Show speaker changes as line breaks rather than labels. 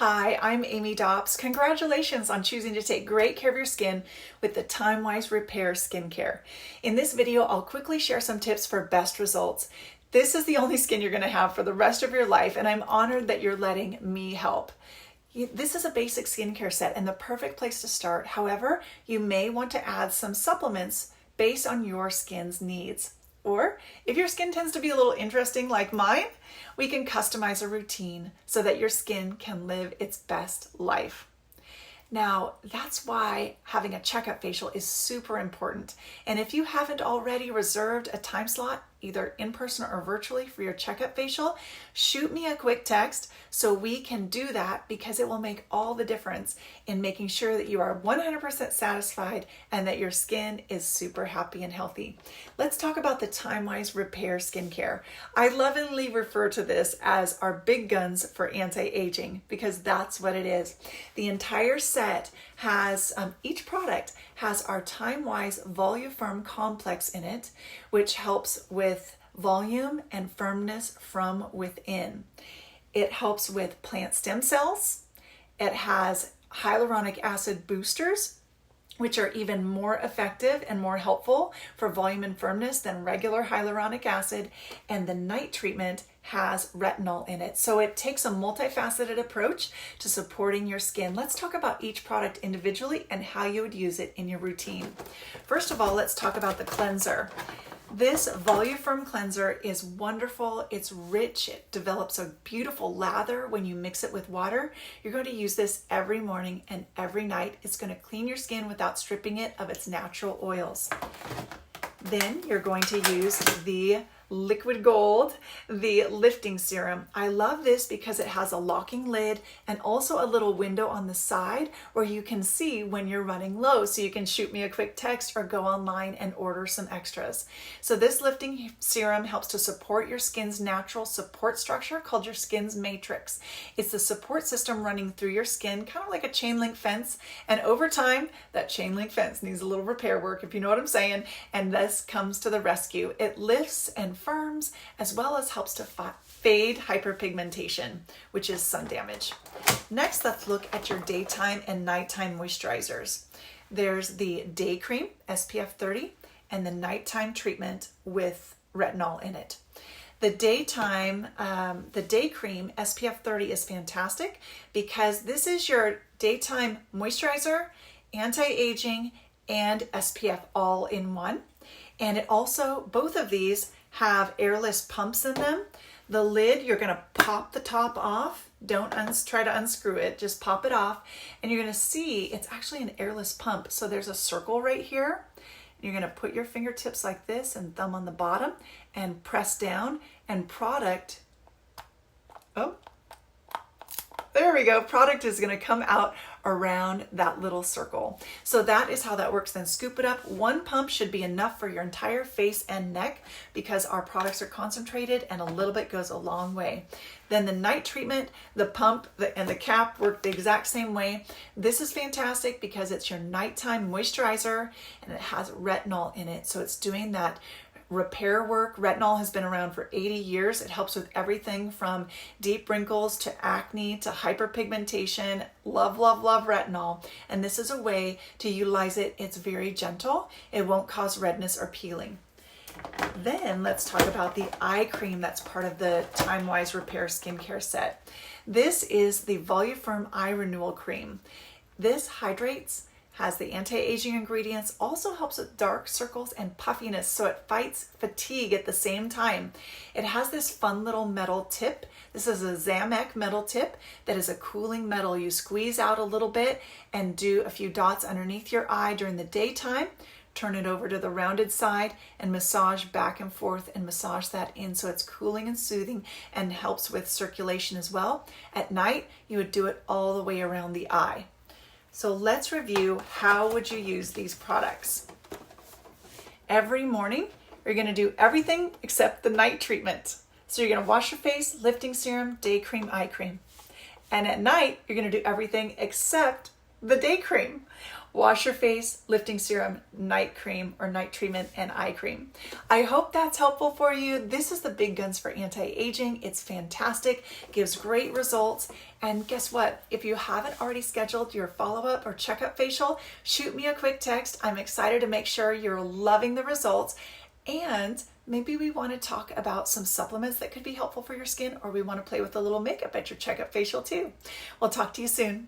Hi, I'm Amy Dopps. Congratulations on choosing to take great care of your skin with the Timewise Repair Skincare. In this video, I'll quickly share some tips for best results. This is the only skin you're going to have for the rest of your life, and I'm honored that you're letting me help. This is a basic skincare set and the perfect place to start. However, you may want to add some supplements based on your skin's needs. Or if your skin tends to be a little interesting like mine, we can customize a routine so that your skin can live its best life. Now, that's why having a checkup facial is super important. And if you haven't already reserved a time slot, either in person or virtually, for your checkup facial, shoot me a quick text so we can do that, because it will make all the difference in making sure that you are 100% satisfied and that your skin is super happy and healthy. Let's talk about the Timewise Repair Skincare. I lovingly refer to this as our big guns for anti-aging, because that's what it is. The entire set has, each product has our Timewise Voluform Complex in it, which helps with volume and firmness from within. It helps with plant stem cells. It has hyaluronic acid boosters, which are even more effective and more helpful for volume and firmness than regular hyaluronic acid. And the night treatment has retinol in it. So it takes a multifaceted approach to supporting your skin. Let's talk about each product individually and how you would use it in your routine. First of all, let's talk about the cleanser. This Voluform cleanser is wonderful. It's rich. It develops a beautiful lather when you mix it with water. You're going to use this every morning and every night. It's going to clean your skin without stripping it of its natural oils. Then you're going to use the Liquid Gold, the lifting serum. I love this because it has a locking lid and also a little window on the side where you can see when you're running low, so you can shoot me a quick text or go online and order some extras. So this lifting serum helps to support your skin's natural support structure called your skin's matrix. It's the support system running through your skin, kind of like a chain link fence, and over time that chain link fence needs a little repair work, if you know what I'm saying, and this comes to the rescue. It lifts and firms, as well as helps to fade hyperpigmentation, which is sun damage. Next, let's look at your daytime and nighttime moisturizers. There's the day cream, SPF 30, and the nighttime treatment with retinol in it. The day cream, SPF 30, is fantastic because this is your daytime moisturizer, anti-aging, and SPF all in one. And it also, both of these have airless pumps in them. The lid, you're going to pop the top off. Don't try to unscrew it, just pop it off. And you're going to see it's actually an airless pump. So there's a circle right here. You're going to put your fingertips like this and thumb on the bottom and press down, and product, there we go. Product is going to come out around that little circle. So that is how that works. Then scoop it up. One pump should be enough for your entire face and neck because our products are concentrated and a little bit goes a long way. Then the night treatment, the pump and the cap work the exact same way. This is fantastic because it's your nighttime moisturizer and it has retinol in it. So it's doing that repair work. Retinol has been around for 80 years. It helps with everything from deep wrinkles to acne to hyperpigmentation. Love, love, love retinol. And this is a way to utilize it. It's very gentle. It won't cause redness or peeling. Then let's talk about the eye cream that's part of the Timewise Repair Skincare set. This is the Voluform Eye Renewal Cream. This hydrates, has the anti-aging ingredients, also helps with dark circles and puffiness, so it fights fatigue at the same time. It has this fun little metal tip. This is a Zamek metal tip that is a cooling metal. You squeeze out a little bit and do a few dots underneath your eye during the daytime. Turn it over to the rounded side and massage back and forth and massage that in so it's cooling and soothing and helps with circulation as well. At night, you would do it all the way around the eye. So let's review, how would you use these products? Every morning, you're going to do everything except the night treatment. So you're going to wash your face, lifting serum, day cream, eye cream. And at night, you're going to do everything except the day cream. Wash your face, lifting serum, night cream or night treatment, and eye cream. I hope that's helpful for you. This is the big guns for anti-aging. It's fantastic, gives great results. And guess what? If you haven't already scheduled your follow-up or checkup facial, shoot me a quick text. I'm excited to make sure you're loving the results. And maybe we want to talk about some supplements that could be helpful for your skin, or we want to play with a little makeup at your checkup facial too. We'll talk to you soon.